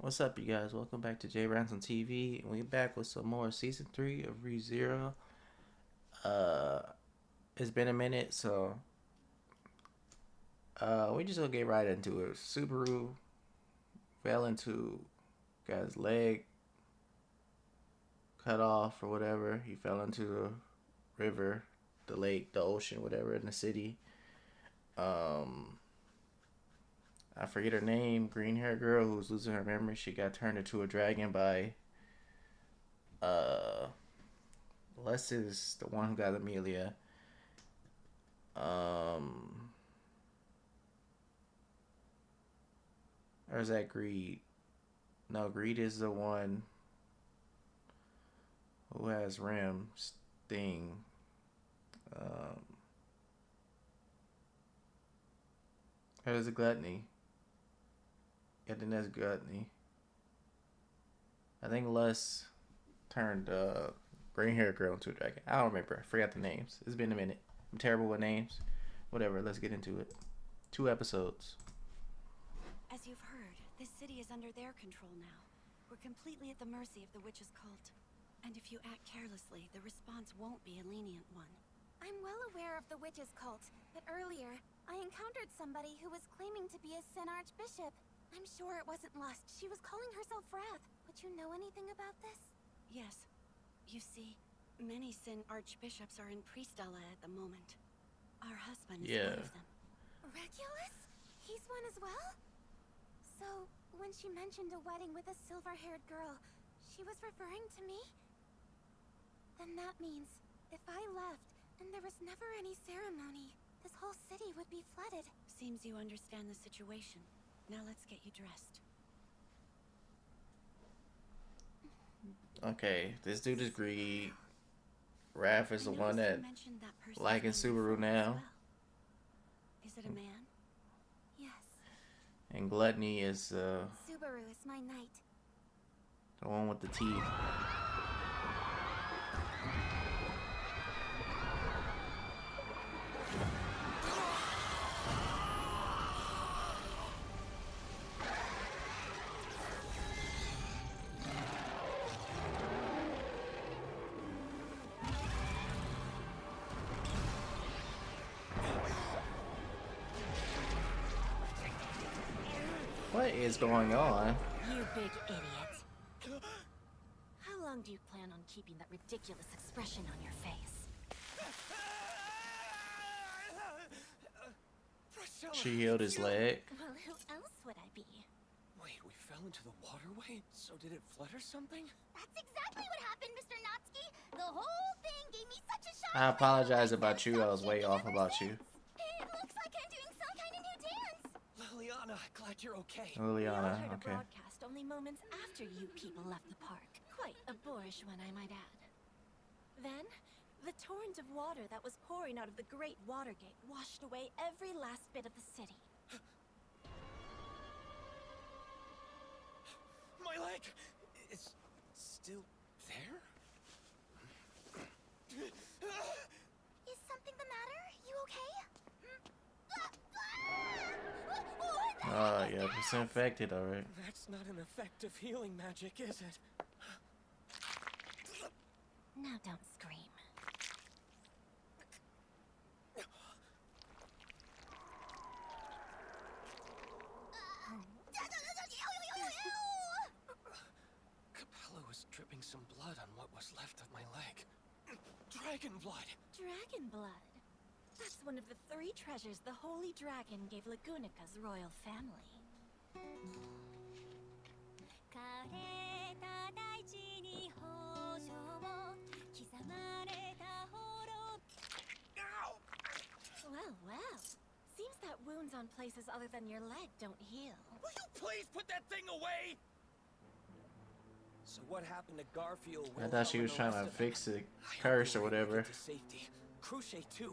What's up, you guys? Welcome back to J Ransom TV, and we back with some more season 3 of ReZero. Uh, it's been a minute, so we just gonna get right into it. Subaru fell into guy's leg, cut off or whatever. He fell into the river, the lake, the ocean, whatever, in the city. Um, I forget her name. Green hair girl who was losing her memory. She got turned into a dragon by uh Les is the one who got Amelia. Um, or is that Greed? No, Greed is the one who has Rim, Sting. Um, or is it Gluttony? Yeah, then that's Gluttony. I think Les turned green hair girl into a dragon. I don't remember. I forgot the names. It's been a minute. I'm terrible with names. Whatever, let's get into it. 2 episodes. As you've heard, this city is under their control now. We're completely at the mercy of the witch's cult. And if you act carelessly, the response won't be a lenient one. I'm well aware of the witch's cult, but earlier, I encountered somebody who was claiming to be a Sin Archbishop. I'm sure it wasn't lust. She was calling herself Wrath. Would you know anything about this? Yes. You see, many Sin Archbishops are in Priestella at the moment. Our husband is one of them. Regulus? He's one as well? So, when she mentioned a wedding with a silver-haired girl, she was referring to me? Then that means, if I left, and there was never any ceremony, this whole city would be flooded. Seems you understand the situation. Now let's get you dressed. Okay, this dude is Greed. Raph is the one that liking Subaru now. Well. Is it a man? Yes. And Gluttony is Subaru is my knight. the one with the teeth. What is going on? You big idiot. How long do you plan on keeping that ridiculous expression on your face? She healed his leg. Well, who else would I be? Wait, we fell into the waterway? So did it flood or something? That's exactly what happened, Mr. Natsuki. The whole thing gave me such a shock. I apologize about you. I was way off about you. It looks like I'm doing some kind of new dance. Liliana, glad you're okay. We all Liliana, heard a okay. broadcast only moments after you people left the park. Quite a boorish one, I might add. Then, the torrent of water that was pouring out of the Great Watergate washed away every last bit of the city. My leg is still there? Is something the matter? You okay? Yeah, it's infected, alright. That's not an effective healing magic, is it? Now don't scream. Capella was dripping some blood on what was left of my leg. Dragon blood! Dragon blood. That's one of the 3 treasures the Holy Dragon gave Lagunica's royal family. Well, well. Seems that wounds on places other than your leg don't heal. Will you please put that thing away? So what happened to Garfield? I thought she was trying to fix the curse or whatever,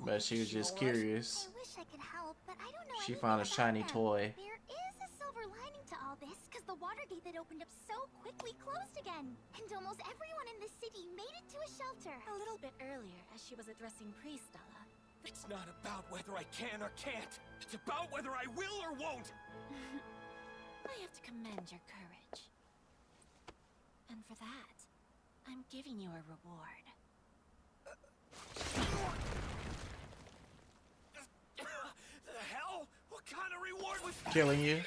but she was just curious. I wish I could help, but I don't know She anything found a about shiny them. toy. There is a silver lining to all this, because the Watergate that opened up so quickly closed again. And almost everyone in the city made it to a shelter. A little bit earlier, as she was addressing Priestella. It's not about whether I can or can't. It's about whether I will or won't. I have to commend your courage. And for that, I'm giving you a reward. The hell? What kind of reward was that? Killing you.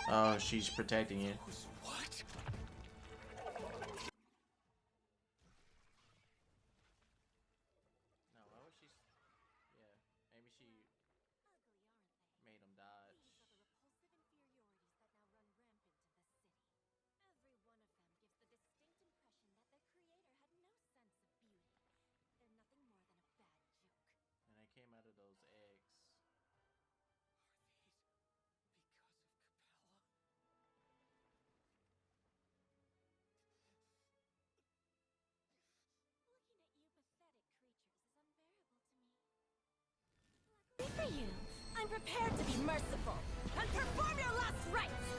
Oh, she's protecting you. What? No, why would she? Yeah, maybe she Ugly, aren't they? made him dodge. These are the repulsive inferiorities that now run rampant in this city. Every one of them gives the distinct impression that their creator had no sense of beauty. They're nothing more than a bad joke. And they came out of those eggs. Are these because of Capella? Looking at you pathetic creatures is unbearable to me. Luckily for you, I'm prepared to be merciful and perform your last rites!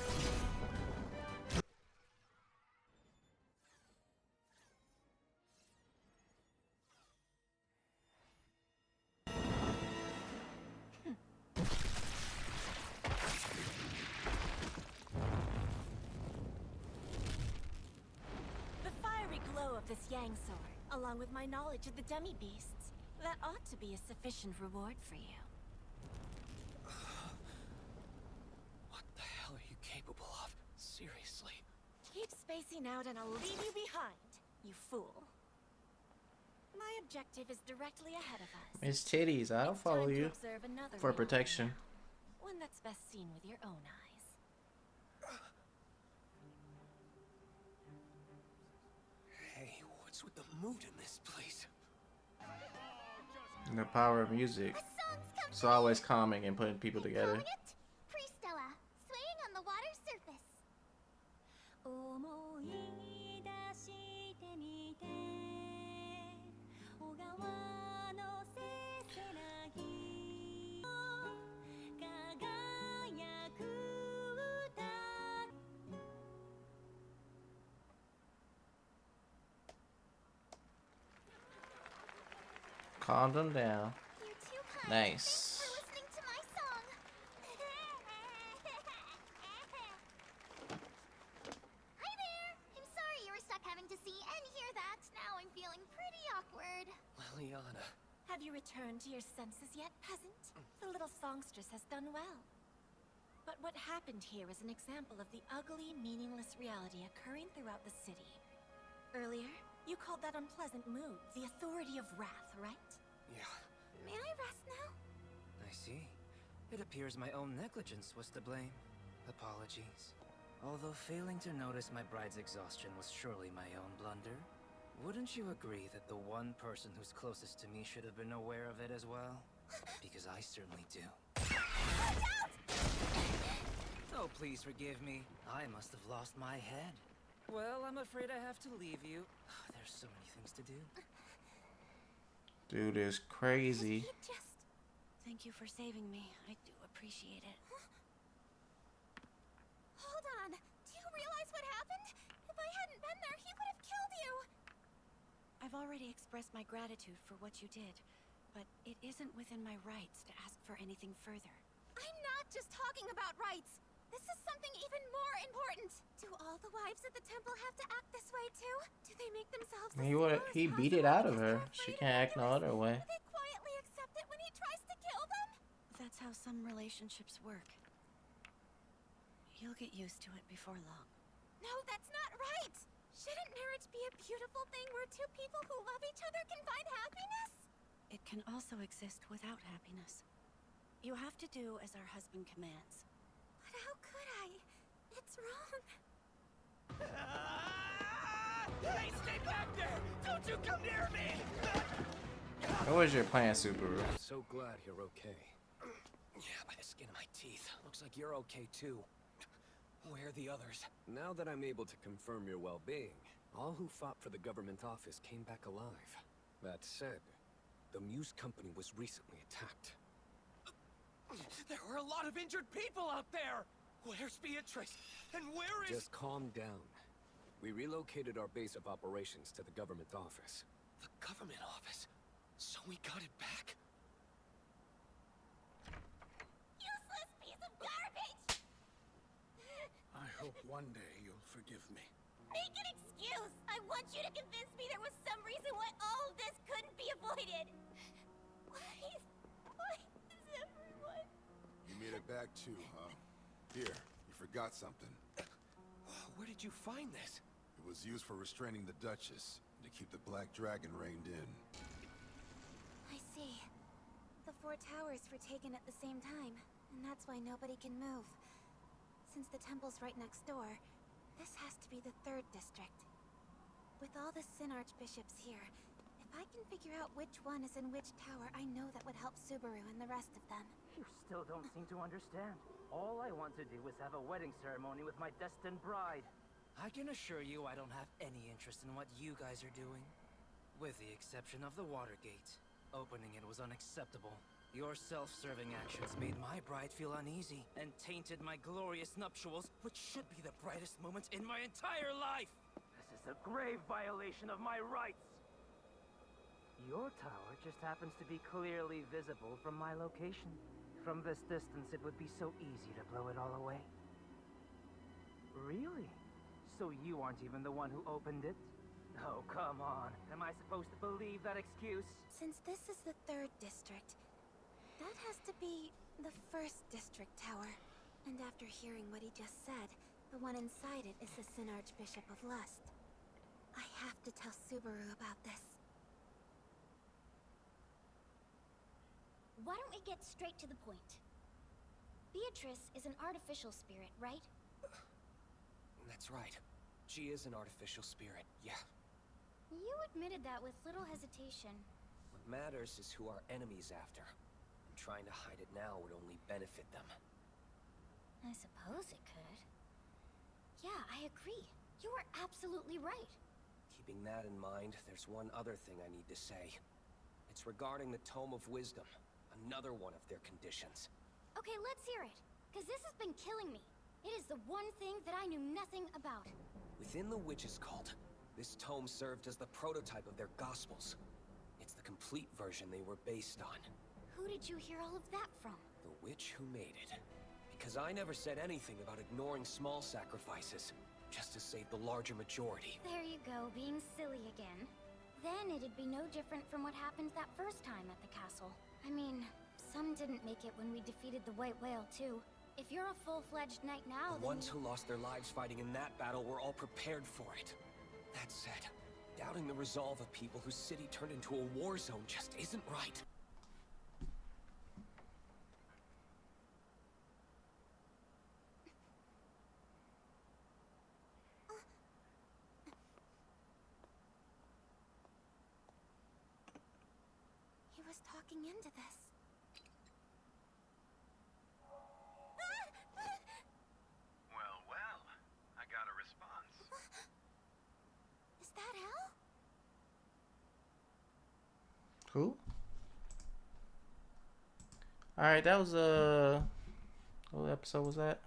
The fiery glow of this Yang sword, along with my knowledge of the demi-beasts, that ought to be a sufficient reward for you. What the hell are you capable of? Seriously? Keep spacing out and I'll leave you behind, you fool. My objective is directly ahead of us. It's titties. I'll It's follow time to you observe another for reality protection. now, one that's best seen with your own eyes. Hey, what's with the mood in this place? And the power of music. A song's come It's to me. always calming and putting people together. Calling it Pre-Stella, swaying on the water surface. 思い出してみて小川のせせらぎ輝く歌 Calm them down. You're too kind. Nice. Thanks for listening to my song. Hi there. I'm sorry you were stuck having to see and hear that. Now I'm feeling pretty awkward. Liliana. Have you returned to your senses yet, peasant? The little songstress has done well. But what happened here is an example of the ugly, meaningless reality occurring throughout the city. Earlier, you called that unpleasant mood the authority of wrath, right? Yeah, May I rest now? I see. It appears my own negligence was to blame. Apologies. Although failing to notice my bride's exhaustion was surely my own blunder, wouldn't you agree that the one person who's closest to me should have been aware of it as well? Because I certainly do. Oh, please forgive me. I must have lost my head. Well, I'm afraid I have to leave you. There's so many things to do. Dude is crazy. He just... Thank you for saving me. I do appreciate it. Hold on. Do you realize what happened? If I hadn't been there, he would have killed you. I've already expressed my gratitude for what you did, but it isn't within my rights to ask for anything further. I'm not just talking about rights. This is something even more important. Do all the wives at the temple have to act this way too? Do they make themselves as slow as He beat it possible out of because her. they're She afraid of can't act no Regulus? other way. Do they quietly accept it when he tries to kill them? That's how some relationships work. You'll get used to it before long. No, that's not right. Shouldn't marriage be a beautiful thing where two people who love each other can find happiness? It can also exist without happiness. You have to do as our husband commands. But how could I? It's wrong. Hey, stay back there! Don't you come near me! What was your plan, Subaru? I'm so glad you're okay. Yeah, by the skin of my teeth. Looks like you're okay too. Where are the others? Now that I'm able to confirm your well-being, all who fought for the government office came back alive. That said, the Muse Company was recently attacked. There were a lot of injured people out there! Where's Beatrice? And where is... Just calm down. We relocated our base of operations to the government office. The government office? So we got it back? Useless piece of garbage! hope one day you'll forgive me. Make an excuse! I want you to convince me there was some reason why all of this couldn't be avoided! Why is everyone... You made it back too, huh? Here, you forgot something. Where did you find this? It was used for restraining the Duchess, and to keep the Black Dragon reined in. I see. The 4 towers were taken at the same time, and that's why nobody can move. Since the temple's right next door, this has to be the 3rd district. With all the Sin Archbishops here, if I can figure out which one is in which tower, I know that would help Subaru and the rest of them. You still don't seem to understand. All I want to do is have a wedding ceremony with my destined bride. I can assure you I don't have any interest in what you guys are doing. With the exception of the Watergate. Opening it was unacceptable. Your self-serving actions made my bride feel uneasy and tainted my glorious nuptials, which should be the brightest moment in my entire life! This is a grave violation of my rights! Your tower just happens to be clearly visible from my location. From this distance, it would be so easy to blow it all away. Really? So you aren't even the one who opened it? Oh, come on. Am I supposed to believe that excuse? Since this is the 3rd district, that has to be the 1st district tower. And after hearing what he just said, the one inside it is the Sin Archbishop of Lust. I have to tell Subaru about this. Why don't we get straight to the point? Beatrice is an artificial spirit, right? That's right. She is an artificial spirit, yeah. You admitted that with little hesitation. What matters is who our enemy's after. And trying to hide it now would only benefit them. I suppose it could. Yeah, I agree. You are absolutely right. Keeping that in mind, there's one other thing I need to say. It's regarding the Tome of Wisdom. Another one of their conditions. Okay, let's hear it. Because this has been killing me. It is the one thing that I knew nothing about. Within the Witch's Cult, this tome served as the prototype of their Gospels. It's the complete version they were based on. Who did you hear all of that from? The witch who made it. Because I never said anything about ignoring small sacrifices, just to save the larger majority. There you go, being silly again. Then it'd be no different from what happened that first time at the castle. I mean, some didn't make it when we defeated the White Whale, too. If you're a full-fledged knight now, The ones who lost their lives fighting in that battle were all prepared for it. That said, doubting the resolve of people whose city turned into a war zone just isn't right. He was talking into this. Well, well, I got a response. Is that Al? Who? Alright, that was what episode was that?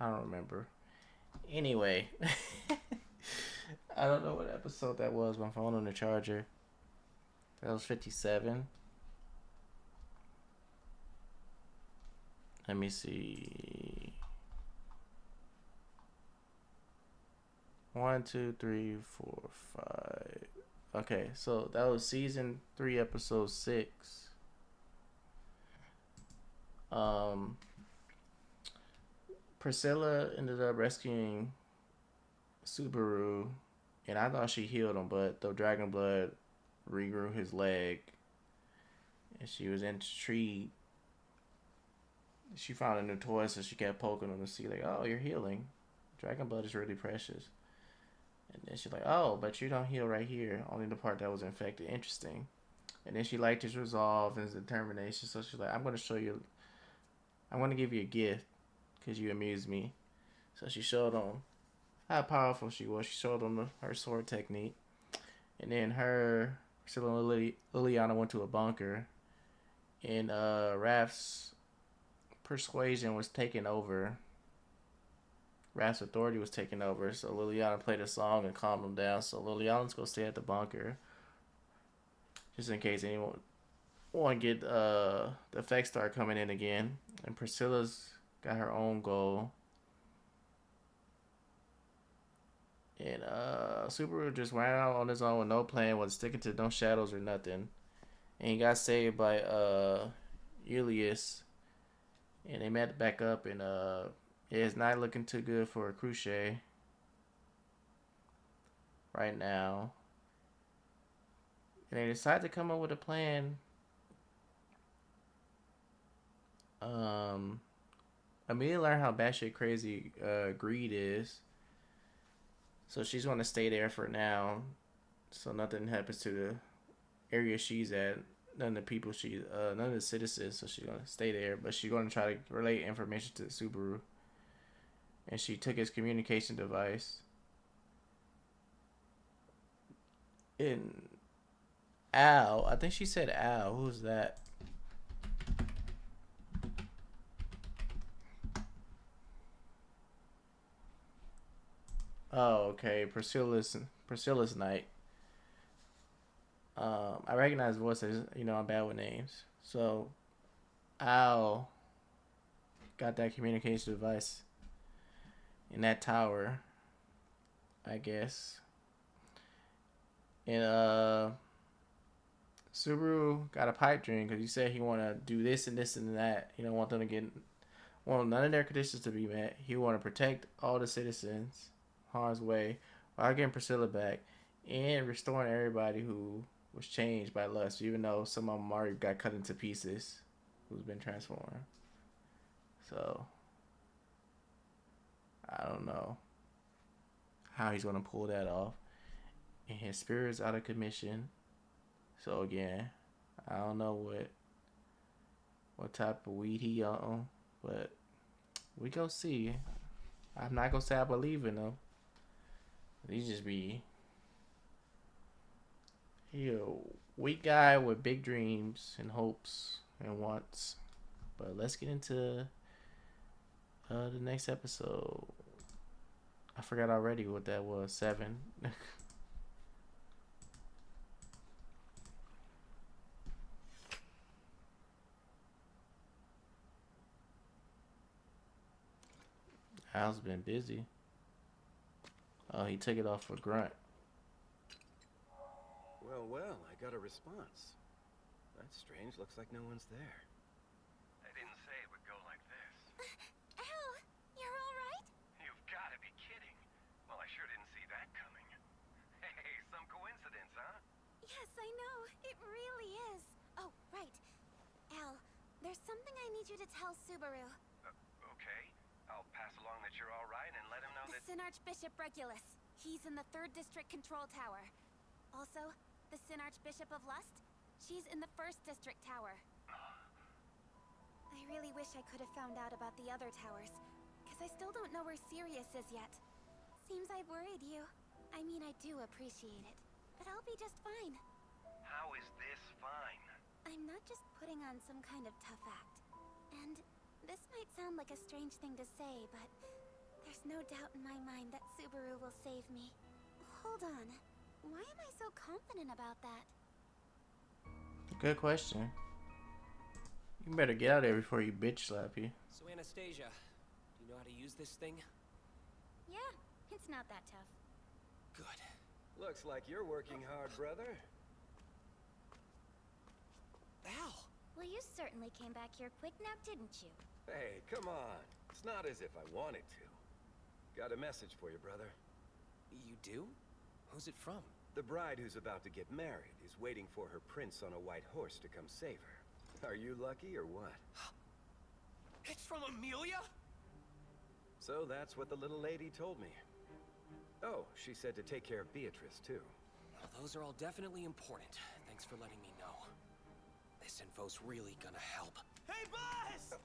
I don't remember. Anyway. I don't know what episode that was. My phone on the charger. That was 57. Let me see. 1, 2, 3, 4, 5. Okay, so that was season 3, episode 6. Priscilla ended up rescuing Subaru, and I thought she healed him, but the dragon blood regrew his leg, and she was intrigued. She found a new toy, so she kept poking him to see, like, oh, you're healing. Dragon blood is really precious. And then she's like, oh, but you don't heal right here. Only the part that was infected. Interesting. And then she liked his resolve and his determination. So she's like, I'm going to show you. I'm going to give you a gift because you amuse me. So she showed him how powerful she was. She showed him her sword technique. And then Priscilla and Liliana went to a bunker. And Raph's persuasion was taken over. Raph's authority was taken over, so Liliana played a song and calmed him down. So Liliana's gonna stay at the bunker, just in case anyone want to get the effects start coming in again. And Priscilla's got her own goal. And Subaru just ran out on his own with no plan, wasn't sticking to no shadows or nothing. And he got saved by Julius. And they met back up, and yeah, it's not looking too good for Cruce right now. And they decide to come up with a plan. Amelia learned how batshit crazy greed is. So she's going to stay there for now. So nothing happens to the area she's at. None of the citizens. So she's going to stay there. But she's going to try to relay information to Subaru. And she took his communication device. And Al, I think she said Al. Who's that? Oh, okay. Priscilla's night. I recognize voices. You know, I'm bad with names. So, Al got that communication device in that tower, I guess. And Subaru got a pipe dream because he said he want to do this and this and that. He don't want them to want none of their conditions to be met. He want to protect all the citizens harm's way while getting Priscilla back and restoring everybody who was changed by lust, even though some of them already got cut into pieces, who's been transformed. So I don't know how he's gonna pull that off. And his spirit's out of commission. So again, I don't know what type of weed he on, but we go see. I'm not gonna say I believe in him. He just be a weak guy with big dreams and hopes and wants. But let's get into the next episode. I forgot already what that was. 7. Al's been busy. Oh, he took it off for Grunt. Well, well, I got a response. That's strange. Looks like no one's there. I didn't say it would go like this. Al, you're all right? You've got to be kidding. Well, I sure didn't see that coming. Hey, some coincidence, huh? Yes, I know. It really is. Oh, right. Al, there's something I need you to tell Subaru. Okay. I'll pass along that you're all right and let him know The that... Sin Archbishop Regulus. He's in the 3rd District Control Tower. Also, the Sin Archbishop of Lust. She's in the 1st District Tower. I really wish I could have found out about the other towers, because I still don't know where Sirius is yet. Seems I've worried you. I mean, I do appreciate it, but I'll be just fine. How is this fine? I'm not just putting on some kind of tough act. And this might sound like a strange thing to say, but there's no doubt in my mind that Subaru will save me. Hold on. Why am I so confident about that? Good question. You better get out of there before you bitch slap you. So Anastasia, do you know how to use this thing? Yeah, it's not that tough. Good. Looks like you're working hard, brother. Al! Well, you certainly came back here quick now, didn't you? Hey, come on. It's not as if I wanted to. Got a message for you, brother. You do? Who's it from? The bride who's about to get married is waiting for her prince on a white horse to come save her. Are you lucky or what? It's from Amelia? So that's what the little lady told me. Oh, she said to take care of Beatrice, too. Well, those are all definitely important. Thanks for letting me know. This info's really gonna help. Hey, boss!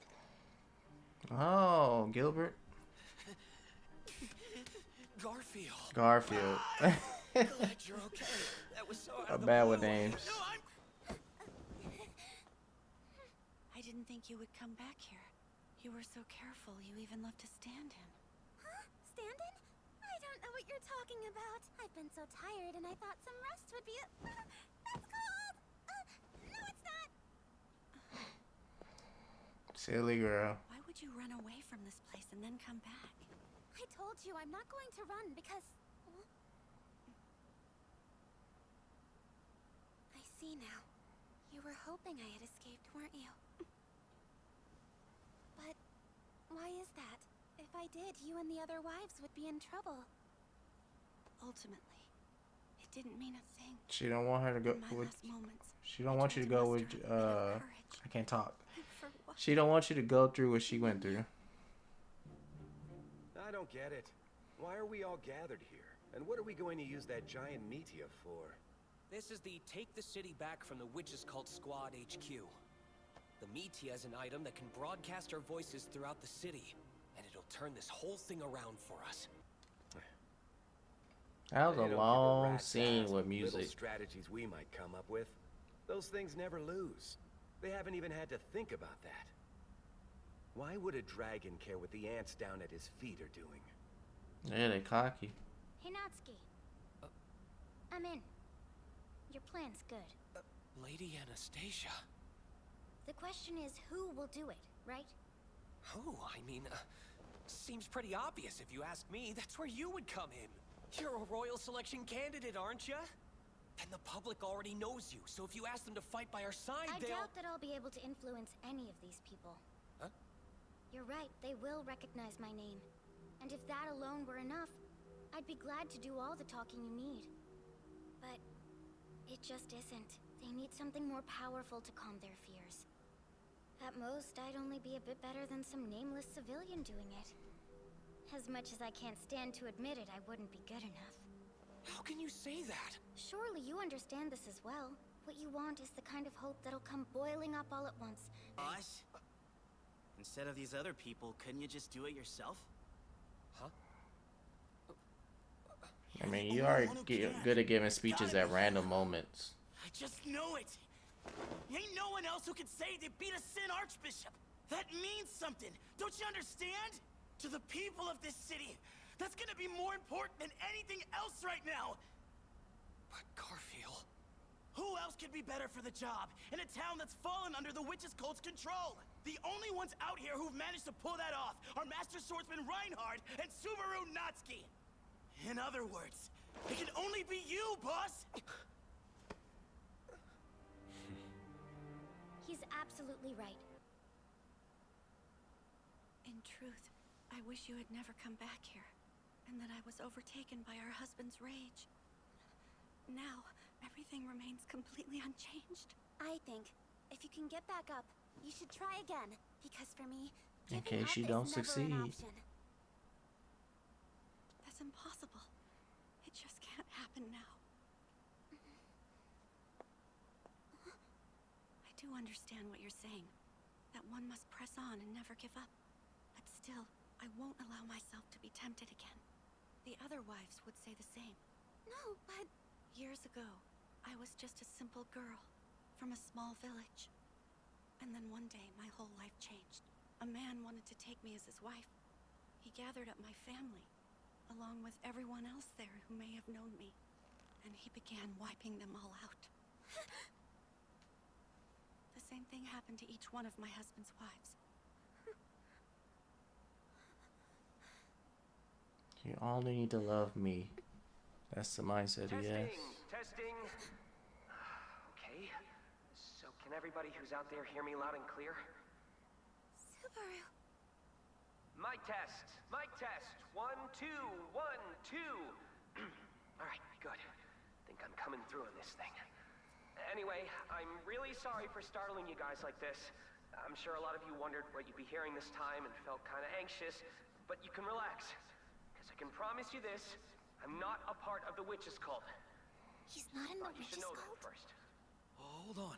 Oh, Gilbert. Garfield. Garfield. Glad you're okay. That was so out of the bad with blue. names. No, I didn't think you would come back here. You were so careful, you even left a stand-in. Huh? Stand-in? I don't know what you're talking about. I've been so tired and I thought some rest would be It's cold! No, it's not! Silly girl. Why would you run away from this place and then come back? I told you I'm not going to run because... I see now. You were hoping I had escaped, weren't you? But why is that? If I did, you and the other wives would be in trouble. Ultimately, it didn't mean a thing. She don't want her to go In my with. last moments, She don't want you to go with. muster up a bit of courage. I can't talk. And for what? She don't want you to go through what she went through. I don't get it. Why are we all gathered here? And what are we going to use that giant meteor for? This is the Take the City Back from the Witches Cult Squad HQ. The meteor is an item that can broadcast our voices throughout the city, and it'll turn this whole thing around for us. That was They a don't give long rat's scene ass with what music. Little strategies we might come up with. Those things never lose. They haven't even had to think about that. Why would a dragon care what the ants down at his feet are doing? Yeah, they cocky. Hey, Natsuki. I'm in. Your plan's good. Lady Anastasia. The question is, who will do it, right? Oh, I mean, seems pretty obvious if you ask me. That's where you would come in. You're a royal selection candidate, aren't you? And the public already knows you, so if you ask them to fight by our side, I they'll... doubt that I'll be able to influence any of these people. Huh? You're right, they will recognize my name. And if that alone were enough, I'd be glad to do all the talking you need. But it just isn't. They need something more powerful to calm their fears. At most, I'd only be a bit better than some nameless civilian doing it. As much as I can't stand to admit it, I wouldn't be good enough. How can you say that? Surely you understand this as well. What you want is the kind of hope that'll come boiling up all at once. Boss? Instead of these other people, couldn't you just do it yourself? Huh? I mean, you are good at giving speeches at random moments. I just know it. Ain't no one else who can say they beat a Sin Archbishop. That means something. Don't you understand? To the people of this city, that's gonna be more important than anything else right now. But Garfield... Who else could be better for the job in a town that's fallen under the Witches Cult's control? The only ones out here who've managed to pull that off are Master Swordsman Reinhard and Subaru Natsuki. In other words, it can only be you, boss! He's absolutely right. In truth, I wish you had never come back here, and that I was overtaken by our husband's rage. Now, everything remains completely unchanged. I think, if you can get back up, you should try again. Because for me, In giving case up you is don't never succeed. an option. That's impossible. It just can't happen now. I do understand what you're saying. That one must press on and never give up. But still, I won't allow myself to be tempted again. The other wives would say the same. No, but... Years ago, I was just a simple girl from a small village. And then one day, my whole life changed. A man wanted to take me as his wife. He gathered up my family, along with everyone else there who may have known me. And he began wiping them all out. The same thing happened to each one of my husband's wives. You only need to love me. That's the mindset he has. Testing. Okay. So can everybody who's out there hear me loud and clear? Subaru. Mic test. Mic test. 1, 2, 1, 2. All right, good. Think I'm coming through on this thing. Anyway, I'm really sorry for startling you guys like this. I'm sure a lot of you wondered what you'd be hearing this time and felt kind of anxious, but you can relax. Because I can promise you this, I'm not a part of the Witches Cult. He's not in the You should Witches know that Cult? first. Hold on.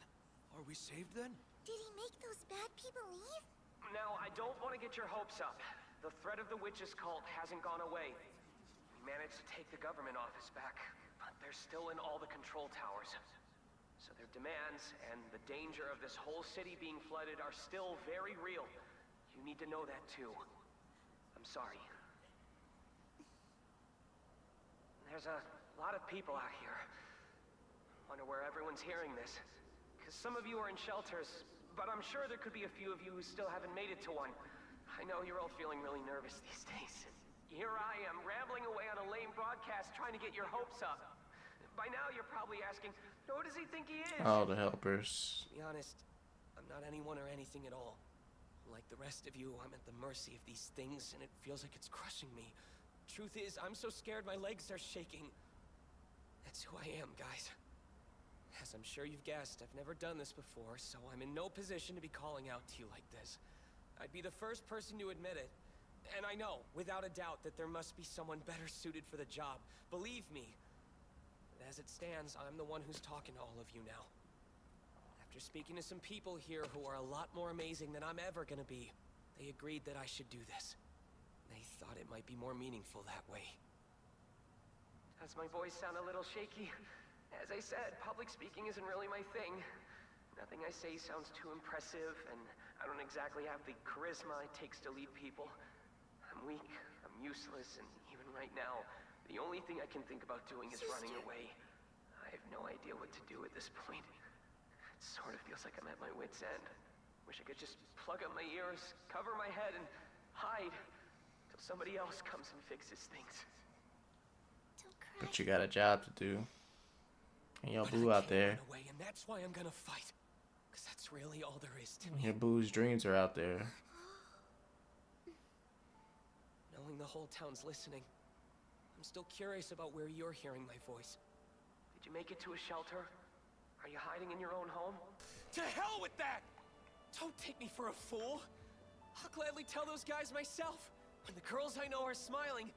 Are we saved then? Did he make those bad people leave? Now, I don't want to get your hopes up. The threat of the Witches Cult hasn't gone away. We managed to take the government office back, but they're still in all the control towers. So their demands and the danger of this whole city being flooded are still very real. You need to know that too. I'm sorry. There's a lot of people out here. Wonder where everyone's hearing this. Because some of you are in shelters, but I'm sure there could be a few of you who still haven't made it to one. I know you're all feeling really nervous these days. Here I am, rambling away on a lame broadcast trying to get your hopes up. By now, you're probably asking, who does he think he is? All the helpers. To be honest, I'm not anyone or anything at all. Like the rest of you, I'm at the mercy of these things, and it feels like it's crushing me. Truth is, I'm so scared my legs are shaking. That's who I am, guys. As I'm sure you've guessed, I've never done this before, so I'm in no position to be calling out to you like this. I'd be the first person to admit it. And I know, without a doubt, that there must be someone better suited for the job. Believe me. But as it stands, I'm the one who's talking to all of you now. After speaking to some people here who are a lot more amazing than I'm ever gonna be, they agreed that I should do this. They thought it might be more meaningful that way. Does my voice sound a little shaky? As I said, public speaking isn't really my thing. Nothing I say sounds too impressive, and I don't exactly have the charisma it takes to lead people. I'm weak, I'm useless, and even right now, the only thing I can think about doing is running away. I have no idea what to do at this point. It sort of feels like I'm at my wit's end. Wish I could just plug up my ears, cover my head, and hide till somebody else comes and fixes things. Don't cry. But you got a job to do. And your But boo I out can't there. run away, and that's why I'm gonna fight. Because that's really all there is to me. Your boo's dreams are out there. Knowing the whole town's listening, I'm still curious about where you're hearing my voice. Did you make it to a shelter? Are you hiding in your own home? To hell with that! Don't take me for a fool. I'll gladly tell those guys myself. When the girls I know are smiling,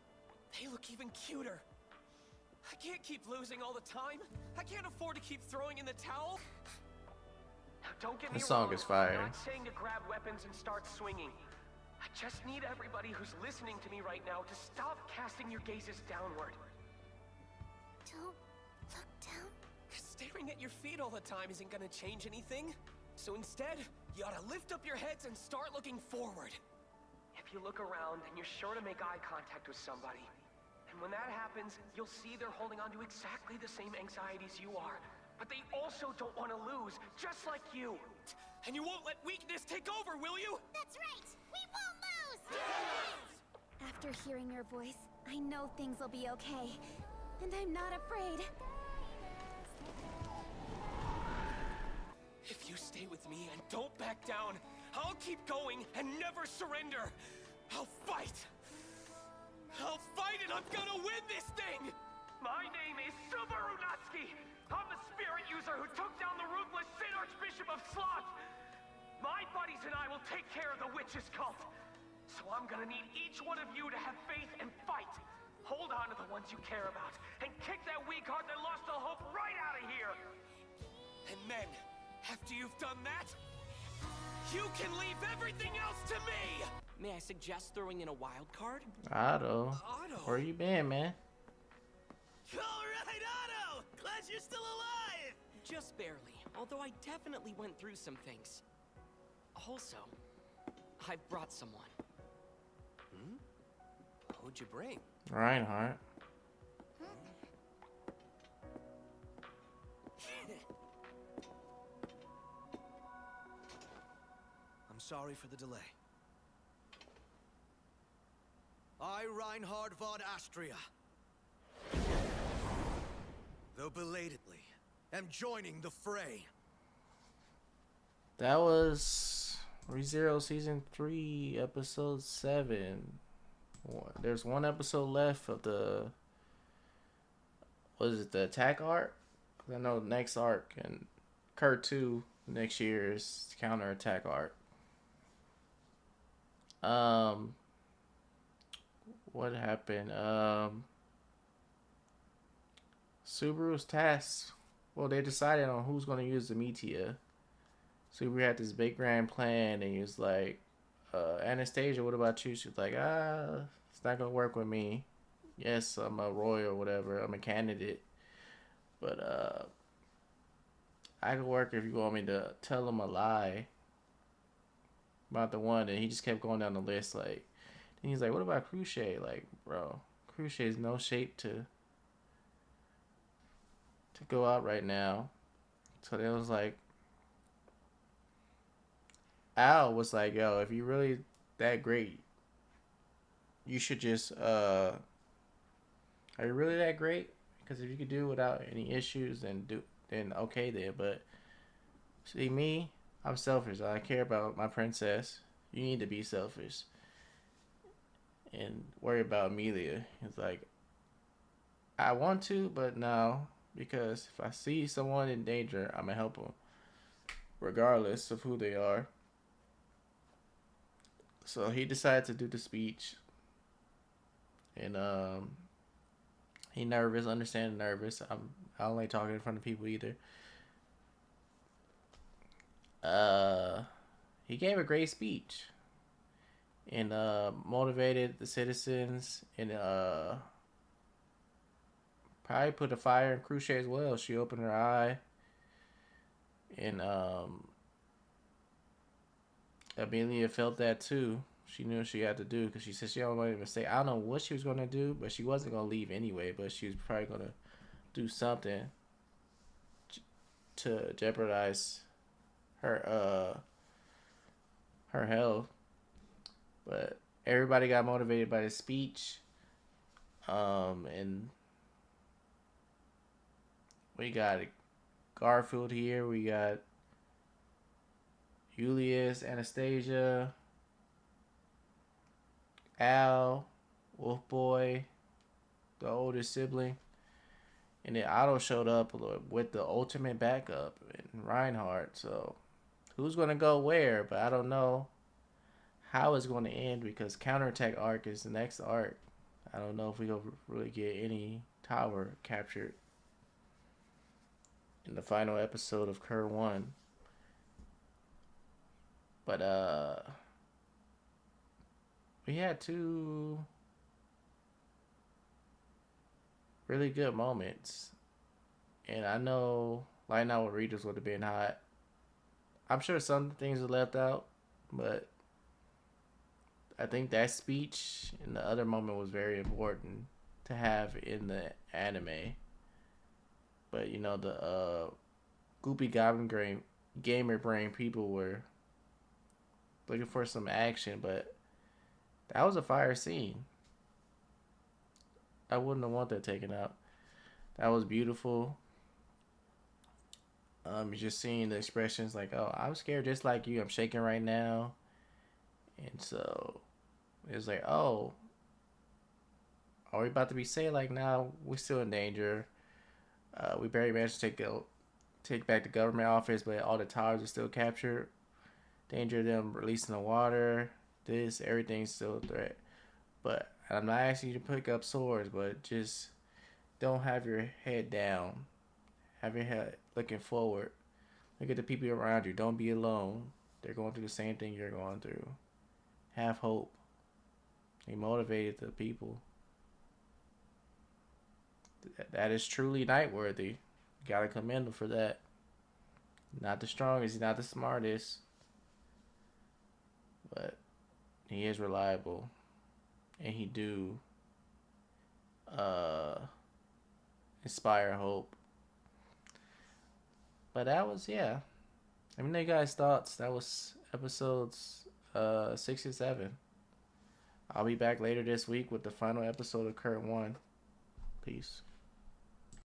they look even cuter. I can't keep losing all the time. I can't afford to keep throwing in the towel. Now, don't get me This song wrong. is fire. I'm not saying to grab weapons and start swinging. I just need everybody who's listening to me right now to stop casting your gazes downward. Don't look down. Staring at your feet all the time isn't gonna change anything. So instead, you ought to lift up your heads and start looking forward. If you look around, then you're sure to make eye contact with somebody. And when that happens, you'll see they're holding on to exactly the same anxieties you are. But they also don't want to lose, just like you. And you won't let weakness take over, will you? That's right! We won't lose! After hearing your voice, I know things will be okay. And I'm not afraid. If you stay with me and don't back down, I'll keep going and never surrender. I'll fight. I'll fight and I'm gonna win this thing! My name is Subaru Natsuki. I'm the spirit user who took down the ruthless Sin Archbishop of Sloth. My buddies and I will take care of the witch's cult. So I'm gonna need each one of you to have faith and fight. Hold on to the ones you care about, and kick that weak heart that lost all hope right out of here. And then, after you've done that, you can leave everything else to me! May I suggest throwing in a wild card? Otto. Otto? Where you been, man? Alright, Otto! Glad you're still alive! Just barely, although I definitely went through some things. Also, I've brought someone. Who'd you bring? Reinhardt. I'm sorry for the delay. I, Reinhard von Astria, though belatedly, am joining the fray. That was ReZero Season 3, Episode 7. There's one episode left of the... Was it the attack arc? 'Cause I know next arc and Kurt 2 next year is counter-attack arc. What happened? Subaru's tasked. Well, they decided on who's going to use the Meteor. Subaru had this big grand plan, and he was like, Anastasia, what about you? She was like, it's not going to work with me. Yes, I'm a royal or whatever. I'm a candidate. But, I could work if you want me to tell him a lie about the one. And he just kept going down the list, like, and he's like, what about Cruciate? Like, bro, Cruciate's no shape to go out right now. So they was like, Al was like, yo, if you really that great, you should just are you really that great? Because if you could do it without any issues, then okay then. But see me, I'm selfish. I care about my princess. You need to be selfish and worry about Amelia. It's like I want to, but no, because if I see someone in danger, I'm gonna help them, regardless of who they are. So he decided to do the speech, and he nervous, understand nervous. I don't like talking in front of people either. Uh, he gave a great speech and motivated the citizens and probably put a fire in Cruciate as well. She opened her eye and Amelia felt that too. She knew what she had to do because she said she don't want to say. I don't know what she was gonna do, but she wasn't gonna leave anyway. But she was probably gonna do something to jeopardize her her health. But everybody got motivated by the speech. And we got Garfield here. We got Julius, Anastasia, Al, Wolf Boy, the oldest sibling. And then Otto showed up with the ultimate backup and Reinhardt. So who's going to go where? But I don't know how it's going to end because Counterattack arc is the next arc. I don't know if we'll really get any tower captured in the final episode of Cur 1. But we had two really good moments. And I know Light Out with Readers would have been hot. I'm sure some things are left out, but I think that speech and the other moment was very important to have in the anime. But you know, the Goopy Goblin gamer brain people were looking for some action, but that was a fire scene. I wouldn't have want that taken out. That was beautiful. You're just seeing the expressions like, "Oh, I'm scared just like you. I'm shaking right now," and so it was like, "Oh, are we about to be safe?" Like, now we're still in danger. We barely managed to take back the government office, but all the towers are still captured. Danger of them releasing the water. Everything's still a threat. But I'm not asking you to pick up swords, but just don't have your head down. Have your head looking forward. Look at the people around you. Don't be alone. They're going through the same thing you're going through. Have hope. He motivated the people. That is truly Nightworthy. Gotta commend him for that. Not the strongest, he's not the smartest, but he is reliable, and he do inspire hope. But that was, yeah. Let me know you guys' thoughts. That was episodes 6 and 7. I'll be back later this week with the final episode of Current 1. Peace.